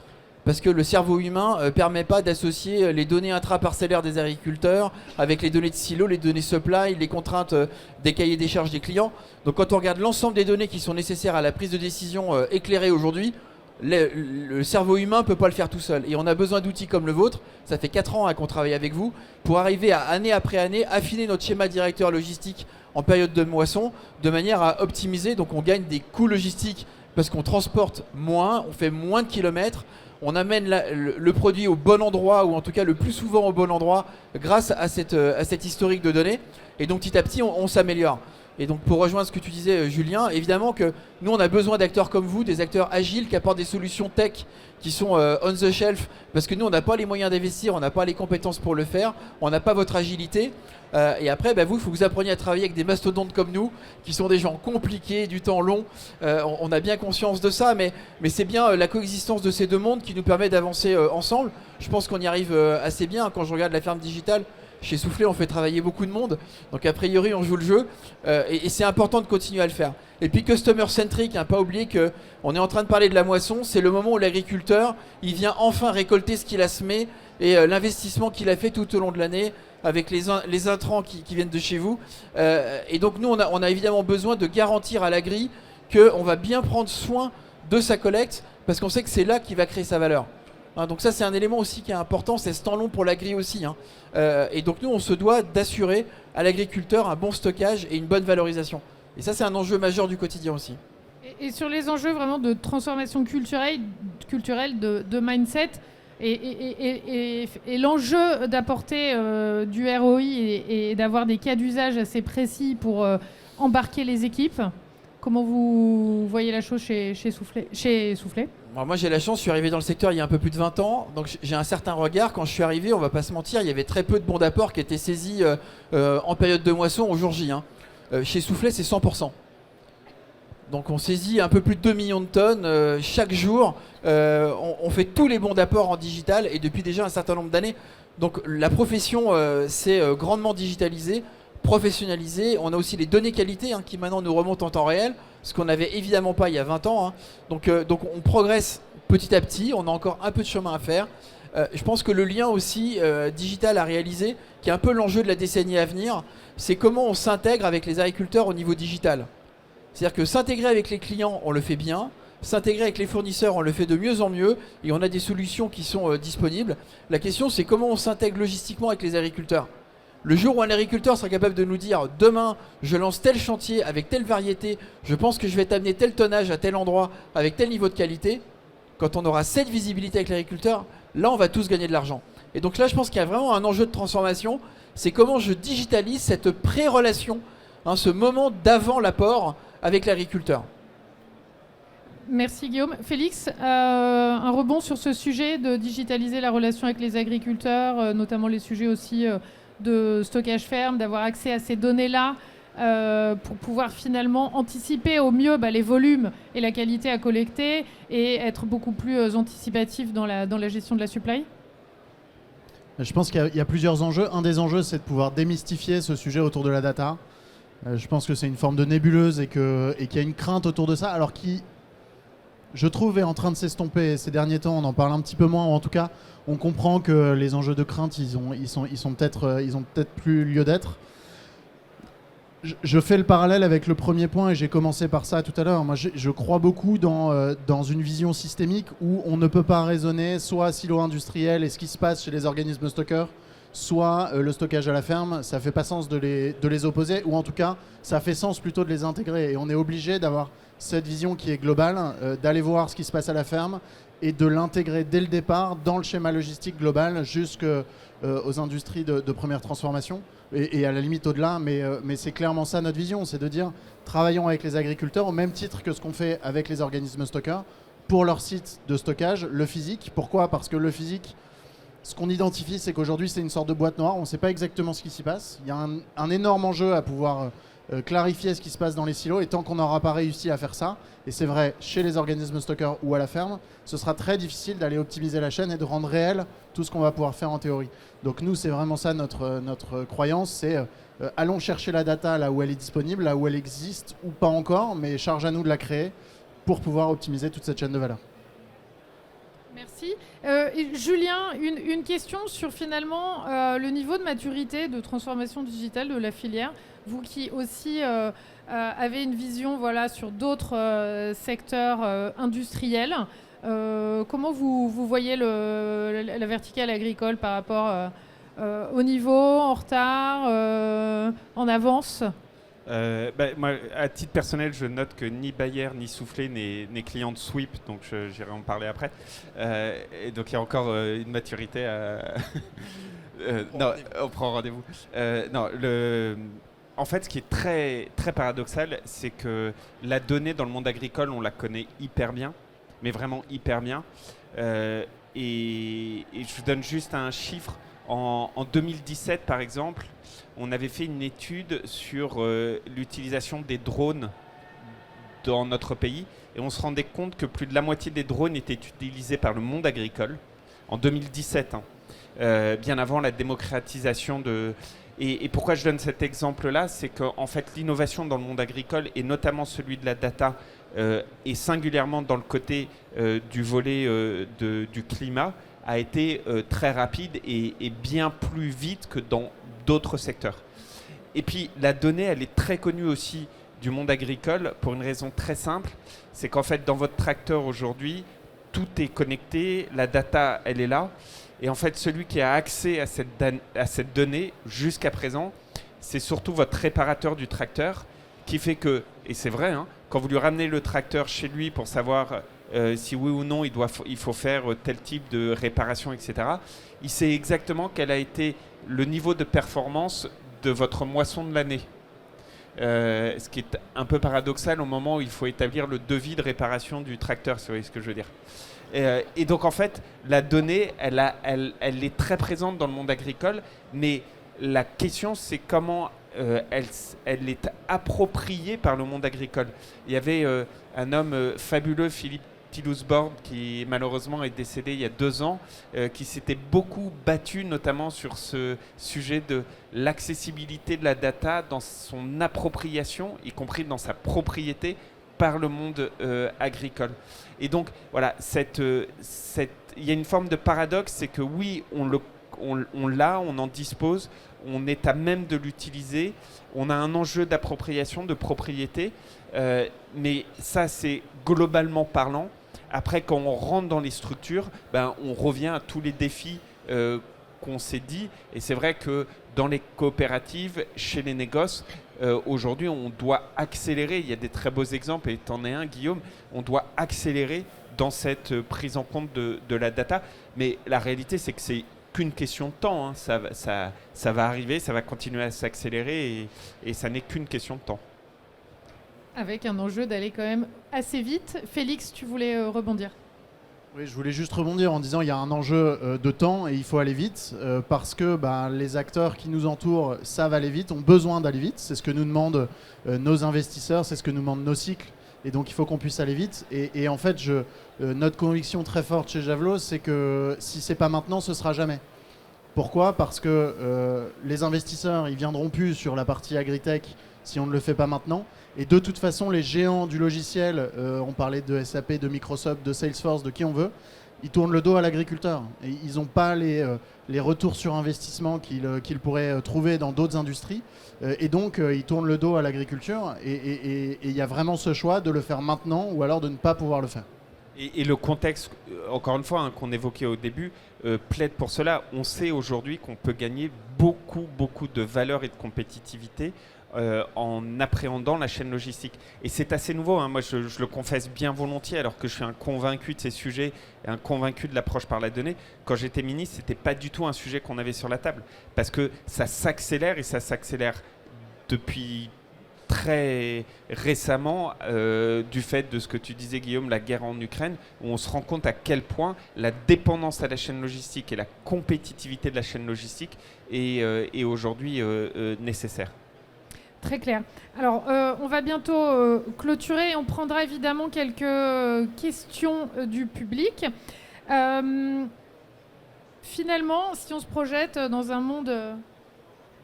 Speaker 3: Parce que le cerveau humain ne permet pas d'associer les données intraparcellaires des agriculteurs avec les données de silo, les données supply, les contraintes des cahiers des charges des clients. Donc quand on regarde l'ensemble des données qui sont nécessaires à la prise de décision éclairée aujourd'hui, le cerveau humain ne peut pas le faire tout seul. Et on a besoin d'outils comme le vôtre, ça fait 4 ans qu'on travaille avec vous, pour arriver à année après année affiner notre schéma directeur logistique en période de moisson, de manière à optimiser. Donc on gagne des coûts logistiques parce qu'on transporte moins, on fait moins de kilomètres, on amène le produit au bon endroit, ou en tout cas le plus souvent au bon endroit, grâce à cette historique de données. Et donc petit à petit, on s'améliore. Et donc pour rejoindre ce que tu disais Julien, évidemment que nous on a besoin d'acteurs comme vous, des acteurs agiles qui apportent des solutions tech qui sont on the shelf, parce que nous on n'a pas les moyens d'investir, on n'a pas les compétences pour le faire, on n'a pas votre agilité. Et après vous, il faut que vous appreniez à travailler avec des mastodontes comme nous, qui sont des gens compliqués, du temps long. On a bien conscience de ça, mais c'est bien la coexistence de ces deux mondes qui nous permet d'avancer ensemble. Je pense qu'on y arrive assez bien. Quand je regarde la ferme digitale, chez Soufflé, on fait travailler beaucoup de monde, donc a priori on joue le jeu, et c'est important de continuer à le faire. Et puis customer centric, pas oublier qu'on est en train de parler de la moisson, c'est le moment où l'agriculteur, il vient enfin récolter ce qu'il a semé, et l'investissement qu'il a fait tout au long de l'année, avec les intrants qui viennent de chez vous. Et donc nous, on a évidemment besoin de garantir à l'agri qu'on va bien prendre soin de sa collecte, parce qu'on sait que c'est là qu'il va créer sa valeur. Donc ça c'est un élément aussi qui est important, c'est ce temps long pour l'agri aussi. Et donc nous on se doit d'assurer à l'agriculteur un bon stockage et une bonne valorisation. Et ça c'est un enjeu majeur du quotidien aussi.
Speaker 1: Et sur les enjeux vraiment de transformation culturelle de mindset, et l'enjeu d'apporter du ROI et d'avoir des cas d'usage assez précis pour embarquer les équipes, comment vous voyez la chose chez Soufflé?
Speaker 3: Alors moi j'ai la chance, je suis arrivé dans le secteur il y a un peu plus de 20 ans, donc j'ai un certain regard. Quand je suis arrivé, on va pas se mentir, il y avait très peu de bons d'apport qui étaient saisis en période de moisson au jour J. Chez Soufflé c'est 100%. Donc on saisit un peu plus de 2 millions de tonnes chaque jour. On fait tous les bons d'apport en digital et depuis déjà un certain nombre d'années. Donc la profession s'est grandement digitalisée, professionnalisée. On a aussi les données qualité qui maintenant nous remontent en temps réel, ce qu'on n'avait évidemment pas il y a 20 ans. Donc on progresse petit à petit, on a encore un peu de chemin à faire. Je pense que le lien aussi digital à réaliser, qui est un peu l'enjeu de la décennie à venir, c'est comment on s'intègre avec les agriculteurs au niveau digital. C'est-à-dire que s'intégrer avec les clients, on le fait bien. S'intégrer avec les fournisseurs, on le fait de mieux en mieux. Et on a des solutions qui sont disponibles. La question, c'est comment on s'intègre logistiquement avec les agriculteurs. Le jour où un agriculteur sera capable de nous dire « Demain, je lance tel chantier avec telle variété, je pense que je vais t'amener tel tonnage à tel endroit avec tel niveau de qualité », quand on aura cette visibilité avec l'agriculteur, là, on va tous gagner de l'argent. Et donc là, je pense qu'il y a vraiment un enjeu de transformation. C'est comment je digitalise cette pré-relation, ce moment d'avant l'apport avec l'agriculteur.
Speaker 1: Merci Guillaume. Félix, un rebond sur ce sujet de digitaliser la relation avec les agriculteurs, notamment les sujets aussi de stockage ferme, d'avoir accès à ces données-là pour pouvoir finalement anticiper au mieux les volumes et la qualité à collecter et être beaucoup plus anticipatif dans la gestion de la supply.
Speaker 5: Je pense qu'il y a plusieurs enjeux. Un des enjeux, c'est de pouvoir démystifier ce sujet autour de la data. Je pense que c'est une forme de nébuleuse et qu'il y a une crainte autour de ça, alors qui, je trouve, est en train de s'estomper ces derniers temps. On en parle un petit peu moins, ou en tout cas, on comprend que les enjeux de crainte, ils ont peut-être plus lieu d'être. Je fais le parallèle avec le premier point et j'ai commencé par ça tout à l'heure. Moi, je crois beaucoup dans une vision systémique où on ne peut pas raisonner soit silo industriel et ce qui se passe chez les organismes stockeurs, soit le stockage à la ferme. Ça fait pas sens de les opposer, ou en tout cas, ça fait sens plutôt de les intégrer. Et on est obligé d'avoir cette vision qui est globale, d'aller voir ce qui se passe à la ferme et de l'intégrer dès le départ dans le schéma logistique global jusqu'aux industries de première transformation et à la limite au-delà. Mais c'est clairement ça notre vision, c'est de dire travaillons avec les agriculteurs au même titre que ce qu'on fait avec les organismes stockeurs pour leur site de stockage, le physique. Pourquoi ? Parce que le physique, ce qu'on identifie, c'est qu'aujourd'hui, c'est une sorte de boîte noire. On ne sait pas exactement ce qui s'y passe. Il y a un énorme enjeu à pouvoir clarifier ce qui se passe dans les silos. Et tant qu'on n'aura pas réussi à faire ça, et c'est vrai chez les organismes stockeurs ou à la ferme, ce sera très difficile d'aller optimiser la chaîne et de rendre réel tout ce qu'on va pouvoir faire en théorie. Donc nous, c'est vraiment ça notre croyance. C'est allons chercher la data là où elle est disponible, là où elle existe ou pas encore, mais charge à nous de la créer pour pouvoir optimiser toute cette chaîne de valeur.
Speaker 1: Merci. Julien, une question sur finalement le niveau de maturité de transformation digitale de la filière. Vous qui aussi avez une vision sur d'autres secteurs industriels, comment vous voyez la verticale agricole par rapport au niveau, en retard, en avance ?
Speaker 2: Moi, à titre personnel, je note que ni Bayer ni Soufflé n'est client de Sweep, donc j'irai en parler après. Et donc il y a encore une maturité à... non, on prend rendez-vous. en fait, ce qui est très, très paradoxal, c'est que la donnée dans le monde agricole, on la connaît hyper bien, mais vraiment hyper bien. Et je vous donne juste un chiffre. En 2017, par exemple, on avait fait une étude sur l'utilisation des drones dans notre pays, et on se rendait compte que plus de la moitié des drones étaient utilisés par le monde agricole en 2017, bien avant la démocratisation de... Et pourquoi je donne cet exemple-là, c'est qu'en fait l'innovation dans le monde agricole, et notamment celui de la data, et singulièrement dans le côté du volet du climat, a été très rapide et bien plus vite que dans d'autres secteurs. Et puis la donnée, elle est très connue aussi du monde agricole pour une raison très simple, c'est qu'en fait dans votre tracteur aujourd'hui, tout est connecté, la data elle est là, et en fait celui qui a accès à cette donnée jusqu'à présent, c'est surtout votre réparateur du tracteur qui fait que, et c'est vrai, hein, quand vous lui ramenez le tracteur chez lui pour savoir si oui ou non il faut faire tel type de réparation, etc., il sait exactement quel a été le niveau de performance de votre moisson de l'année. Ce qui est un peu paradoxal au moment où il faut établir le devis de réparation du tracteur, si vous voyez ce que je veux dire. Et donc en fait, la donnée, elle est très présente dans le monde agricole, mais la question c'est comment elle est appropriée par le monde agricole. Il y avait un homme fabuleux, Philippe Tillousborn, qui malheureusement est décédé il y a 2 ans, qui s'était beaucoup battu notamment sur ce sujet de l'accessibilité de la data dans son appropriation, y compris dans sa propriété, par le monde agricole. Et donc voilà, il y a une forme de paradoxe, c'est que oui, on l'a, on en dispose, on est à même de l'utiliser, on a un enjeu d'appropriation, de propriété, mais ça c'est globalement parlant. Après, quand on rentre dans les structures, on revient à tous les défis qu'on s'est dit. Et c'est vrai que dans les coopératives, chez les négoces, aujourd'hui, on doit accélérer. Il y a des très beaux exemples, et tu en es un, Guillaume. On doit accélérer dans cette prise en compte de la data. Mais la réalité, c'est que c'est qu'une question de temps, hein. Ça va arriver, ça va continuer à s'accélérer, et ça n'est qu'une question de temps.
Speaker 1: Avec un enjeu d'aller quand même assez vite. Félix, tu voulais rebondir?
Speaker 5: Oui, je voulais juste rebondir en disant qu'il y a un enjeu de temps et il faut aller vite parce que les acteurs qui nous entourent savent aller vite, ont besoin d'aller vite. C'est ce que nous demandent nos investisseurs, c'est ce que nous demandent nos cycles. Et donc, il faut qu'on puisse aller vite. Et en fait, notre conviction très forte chez Javelot, c'est que si ce n'est pas maintenant, ce ne sera jamais. Pourquoi ? Parce que les investisseurs, ils viendront plus sur la partie agritech si on ne le fait pas maintenant. Et de toute façon, les géants du logiciel, on parlait de SAP, de Microsoft, de Salesforce, de qui on veut, ils tournent le dos à l'agriculteur. Et ils n'ont pas les retours sur investissement qu'ils pourraient trouver dans d'autres industries. Et donc, ils tournent le dos à l'agriculture. Et il y a vraiment ce choix de le faire maintenant ou alors de ne pas pouvoir le faire.
Speaker 2: Et le contexte, encore une fois, hein, qu'on évoquait au début, plaide pour cela. On sait aujourd'hui qu'on peut gagner beaucoup, beaucoup de valeur et de compétitivité en appréhendant la chaîne logistique. Et c'est assez nouveau, hein. Moi je le confesse bien volontiers, alors que je suis un convaincu de ces sujets et un convaincu de l'approche par la donnée. Quand j'étais ministre, c'était pas du tout un sujet qu'on avait sur la table, parce que ça s'accélère, et ça s'accélère depuis très récemment du fait de ce que tu disais, Guillaume, la guerre en Ukraine, où on se rend compte à quel point la dépendance à la chaîne logistique et la compétitivité de la chaîne logistique est aujourd'hui nécessaire.
Speaker 1: Très clair. Alors, on va bientôt clôturer. On prendra évidemment quelques questions du public. Finalement, si on se projette dans un monde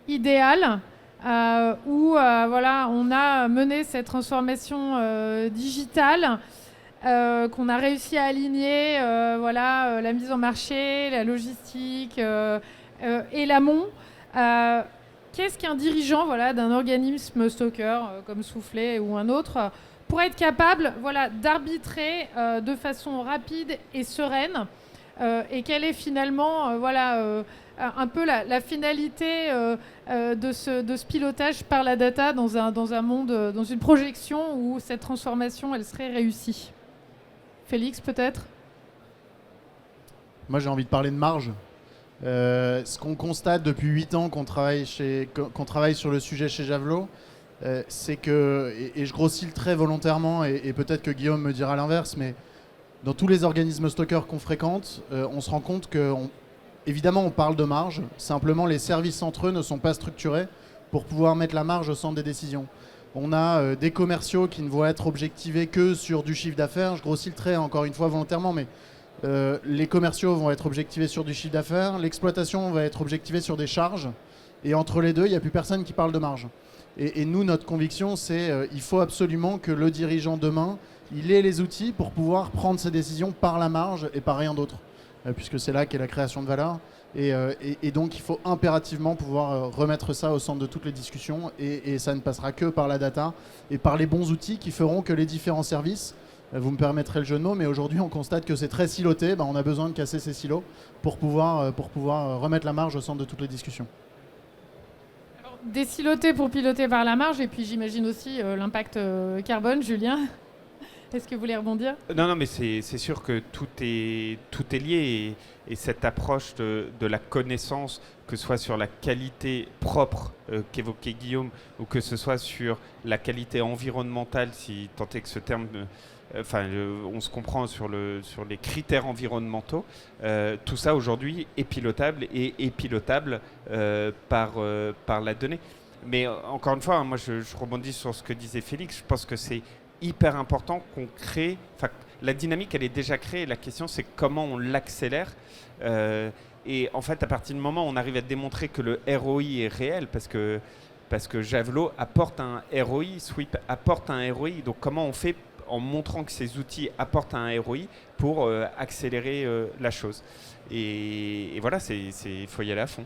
Speaker 1: idéal, où on a mené cette transformation digitale, qu'on a réussi à aligner la mise en marché, la logistique et l'amont, qu'est-ce qu'un dirigeant d'un organisme stocker comme Soufflet ou un autre pourrait être capable d'arbitrer de façon rapide et sereine, et quelle est finalement un peu la finalité de ce pilotage par la data dans un monde, dans une projection où cette transformation elle serait réussie? Félix, peut-être?
Speaker 5: Moi, j'ai envie de parler de marge. Ce qu'on constate depuis 8 ans qu'on travaille sur le sujet chez Javelot, c'est que, et je grossis le trait volontairement, et peut-être que Guillaume me dira l'inverse, mais dans tous les organismes stockeurs qu'on fréquente, on se rend compte que, évidemment, on parle de marge, simplement les services entre eux ne sont pas structurés pour pouvoir mettre la marge au centre des décisions. On a des commerciaux qui ne vont être objectivés que sur du chiffre d'affaires. Je grossis le trait encore une fois volontairement, mais les commerciaux vont être objectivés sur du chiffre d'affaires, l'exploitation va être objectivée sur des charges, et entre les deux, il n'y a plus personne qui parle de marge. Et nous, notre conviction, c'est il faut absolument que le dirigeant demain, il ait les outils pour pouvoir prendre ses décisions par la marge et par rien d'autre, puisque c'est là qu'est la création de valeur. Et donc, il faut impérativement pouvoir remettre ça au centre de toutes les discussions, et ça ne passera que par la data et par les bons outils qui feront que les différents services, vous me permettrez le jeu de mots, mais aujourd'hui, on constate que c'est très siloté. On a besoin de casser ces silos pour pouvoir remettre la marge au centre de toutes les discussions.
Speaker 1: Désiloter pour piloter par la marge, et puis j'imagine aussi l'impact carbone. Julien, est-ce que vous voulez rebondir ?
Speaker 2: Non, mais c'est sûr que tout est lié, et cette approche de la connaissance, que ce soit sur la qualité propre qu'évoquait Guillaume, ou que ce soit sur la qualité environnementale, si tant est que ce terme... on se comprend sur les critères environnementaux. Tout ça aujourd'hui est pilotable et est pilotable par la donnée. Mais encore une fois, moi je rebondis sur ce que disait Félix. Je pense que c'est hyper important qu'on crée. La dynamique, elle est déjà créée. La question, c'est comment on l'accélère. Et en fait, à partir du moment où on arrive à démontrer que le ROI est réel, parce que Javelot apporte un ROI, Sweep apporte un ROI. Donc comment on fait en montrant que ces outils apportent un ROI pour accélérer la chose. Et voilà, il faut y aller à fond.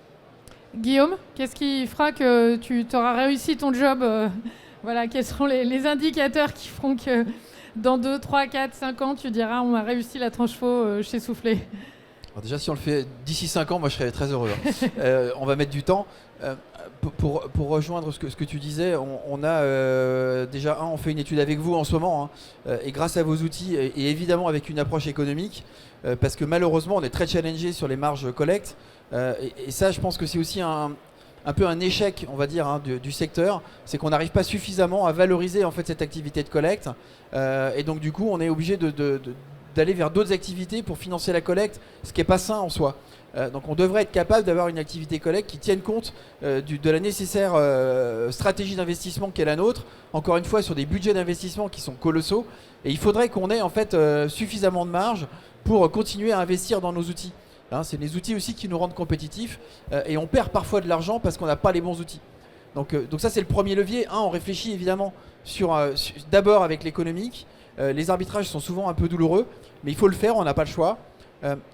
Speaker 1: Guillaume, qu'est-ce qui fera que tu auras réussi ton job voilà, quels seront les indicateurs qui feront que dans 2, 3, 4, 5 ans, tu diras on a réussi la tranche faux chez Soufflé?
Speaker 3: Alors déjà, si on le fait d'ici 5 ans, moi je serais très heureux. On va mettre du temps. Pour rejoindre ce que tu disais, on a déjà on fait une étude avec vous en ce moment, et grâce à vos outils, et évidemment avec une approche économique, parce que malheureusement on est très challengé sur les marges collecte, et ça je pense que c'est aussi un peu un échec, on va dire, du secteur, c'est qu'on n'arrive pas suffisamment à valoriser en fait cette activité de collecte, et donc du coup on est obligé d'aller vers d'autres activités pour financer la collecte, ce qui n'est pas sain en soi. Donc on devrait être capable d'avoir une activité collecte qui tienne compte de la nécessaire stratégie d'investissement qu'est la nôtre, encore une fois sur des budgets d'investissement qui sont colossaux, et il faudrait qu'on ait en fait suffisamment de marge pour continuer à investir dans nos outils. C'est les outils aussi qui nous rendent compétitifs, et on perd parfois de l'argent parce qu'on n'a pas les bons outils. Donc ça c'est le premier levier. On réfléchit évidemment d'abord avec l'économique. Les arbitrages sont souvent un peu douloureux, mais il faut le faire, on n'a pas le choix.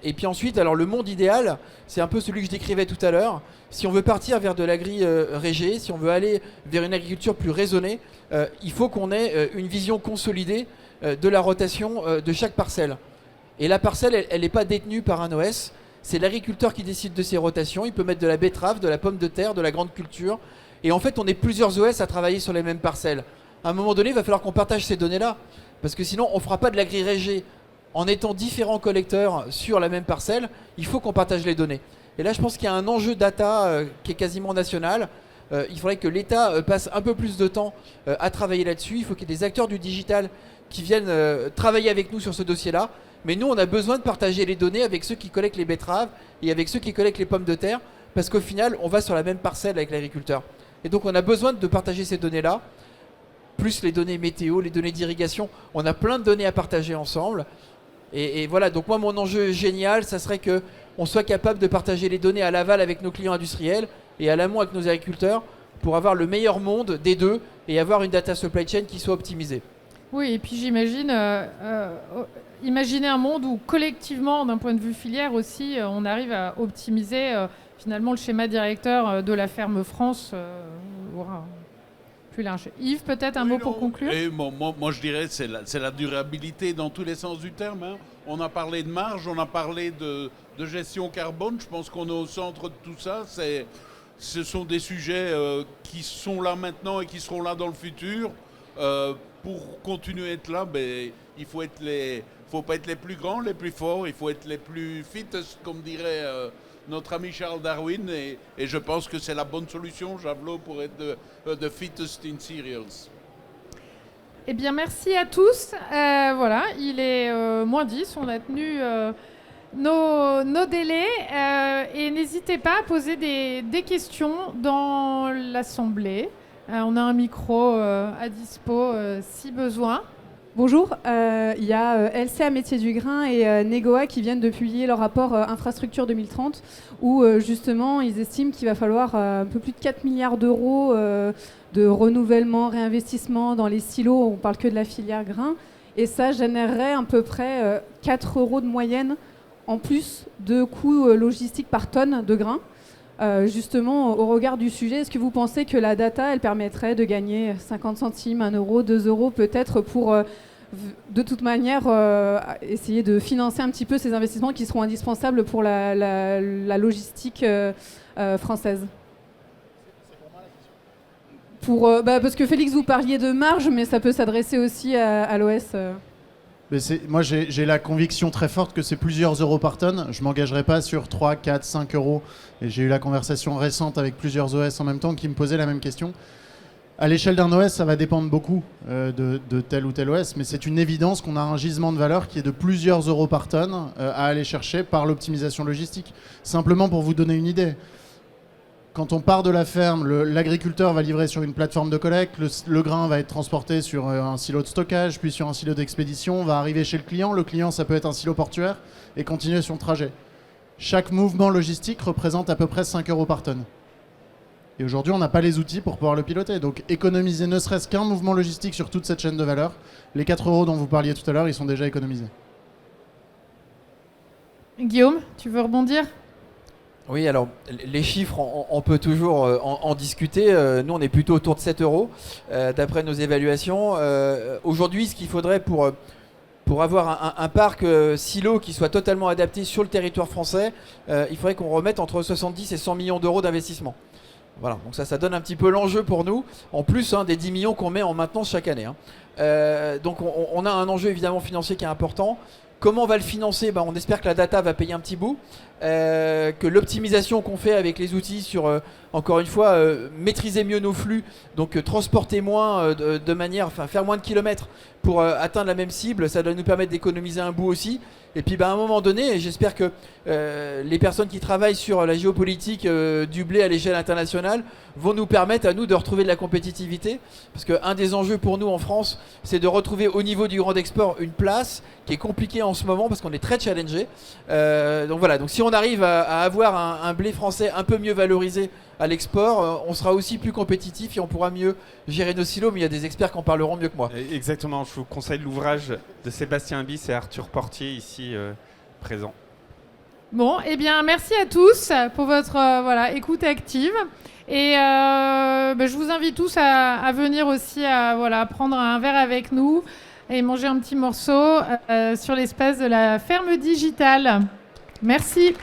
Speaker 3: Et puis ensuite, alors le monde idéal, c'est un peu celui que je décrivais tout à l'heure. Si on veut partir vers de l'agri-régé, si on veut aller vers une agriculture plus raisonnée, il faut qu'on ait une vision consolidée de la rotation de chaque parcelle. Et la parcelle, elle n'est pas détenue par un OS. C'est l'agriculteur qui décide de ses rotations. Il peut mettre de la betterave, de la pomme de terre, de la grande culture. Et en fait, on est plusieurs OS à travailler sur les mêmes parcelles. À un moment donné, il va falloir qu'on partage ces données-là. Parce que sinon, on ne fera pas de l'agri-régé. En étant différents collecteurs sur la même parcelle, il faut qu'on partage les données. Et là, je pense qu'il y a un enjeu data qui est quasiment national. Il faudrait que l'État passe un peu plus de temps à travailler là-dessus. Il faut qu'il y ait des acteurs du digital qui viennent travailler avec nous sur ce dossier-là. Mais nous, on a besoin de partager les données avec ceux qui collectent les betteraves et avec ceux qui collectent les pommes de terre, parce qu'au final, on va sur la même parcelle avec l'agriculteur. Et donc, on a besoin de partager ces données-là, plus les données météo, les données d'irrigation. On a plein de données à partager ensemble. Et voilà, donc moi mon enjeu génial, ça serait qu'on soit capable de partager les données à l'aval avec nos clients industriels et à l'amont avec nos agriculteurs pour avoir le meilleur monde des deux et avoir une data supply chain qui soit optimisée.
Speaker 1: Oui, et puis j'imagine, imaginer un monde où collectivement, d'un point de vue filière aussi, on arrive à optimiser finalement le schéma directeur de la ferme France. Voilà. Plus large. Yves, peut-être un mot pour conclure.
Speaker 4: Et moi, je dirais c'est la durabilité dans tous les sens du terme. On a parlé de marge, on a parlé de gestion carbone. Je pense qu'on est au centre de tout ça. Ce sont des sujets qui sont là maintenant et qui seront là dans le futur. Pour continuer à être là, il faut être les faut pas être les plus grands, les plus forts, il faut être les plus fittest, comme dirait notre ami Charles Darwin. Et je pense que c'est la bonne solution, Javelot, pour être the fittest in cereals.
Speaker 1: Eh bien, merci à tous. Voilà, il est moins 10, on a tenu nos délais. Et n'hésitez pas à poser des questions dans l'Assemblée. On a un micro à dispo si besoin.
Speaker 6: Bonjour, il y a LCA Métiers du Grain et Negoa qui viennent de publier leur rapport Infrastructure 2030 où justement ils estiment qu'il va falloir un peu plus de 4 milliards d'euros de renouvellement, réinvestissement dans les silos, on parle que de la filière grain, et ça générerait à peu près 4 euros de moyenne en plus de coûts logistiques par tonne de grain. Justement, au regard du sujet, est-ce que vous pensez que la data, elle permettrait de gagner 50 centimes, 1 euro, 2 euros peut-être pour, de toute manière, essayer de financer un petit peu ces investissements qui seront indispensables pour la logistique française? Parce que Félix, vous parliez de marge, mais ça peut s'adresser aussi à l'OS.
Speaker 5: Moi, j'ai la conviction très forte que c'est plusieurs euros par tonne. Je ne m'engagerai pas sur 3, 4, 5 euros. Et j'ai eu la conversation récente avec plusieurs OS en même temps qui me posaient la même question. À l'échelle d'un OS, ça va dépendre beaucoup de tel ou tel OS, mais c'est une évidence qu'on a un gisement de valeur qui est de plusieurs euros par tonne à aller chercher par l'optimisation logistique. Simplement pour vous donner une idée. Quand on part de la ferme, l'agriculteur va livrer sur une plateforme de collecte, le grain va être transporté sur un silo de stockage, puis sur un silo d'expédition, va arriver chez le client, ça peut être un silo portuaire, et continuer son trajet. Chaque mouvement logistique représente à peu près 5 euros par tonne. Et aujourd'hui, on n'a pas les outils pour pouvoir le piloter. Donc économiser ne serait-ce qu'un mouvement logistique sur toute cette chaîne de valeur, les 4 euros dont vous parliez tout à l'heure, ils sont déjà économisés.
Speaker 1: Guillaume, tu veux rebondir ?
Speaker 3: Oui, alors les chiffres, on peut toujours en discuter. Nous, on est plutôt autour de 7 euros, d'après nos évaluations. Aujourd'hui, ce qu'il faudrait pour avoir un parc silo qui soit totalement adapté sur le territoire français, il faudrait qu'on remette entre 70 et 100 millions d'euros d'investissement. Voilà, donc ça donne un petit peu l'enjeu pour nous, en plus des 10 millions qu'on met en maintenance chaque année. Donc on a un enjeu évidemment financier qui est important. Comment on va le financer ? On espère que la data va payer un petit bout, que l'optimisation qu'on fait avec les outils sur, encore une fois, maîtriser mieux nos flux, donc transporter moins de manière, faire moins de kilomètres pour atteindre la même cible, ça doit nous permettre d'économiser un bout aussi. Et puis à un moment donné, j'espère que les personnes qui travaillent sur la géopolitique du blé à l'échelle internationale vont nous permettre à nous de retrouver de la compétitivité. Parce qu'un des enjeux pour nous en France, c'est de retrouver au niveau du grand export une place qui est compliquée en ce moment parce qu'on est très challengé. Donc voilà, donc si on arrive à avoir un blé français un peu mieux valorisé à l'export, on sera aussi plus compétitif et on pourra mieux gérer nos silos, mais il y a des experts qui en parleront mieux que moi.
Speaker 2: Exactement, je vous conseille l'ouvrage de Sébastien Bis et Arthur Portier ici présent.
Speaker 1: Bon, eh bien, merci à tous pour votre écoute active. Et je vous invite tous à venir aussi à prendre un verre avec nous et manger un petit morceau sur l'espace de la ferme digitale. Merci.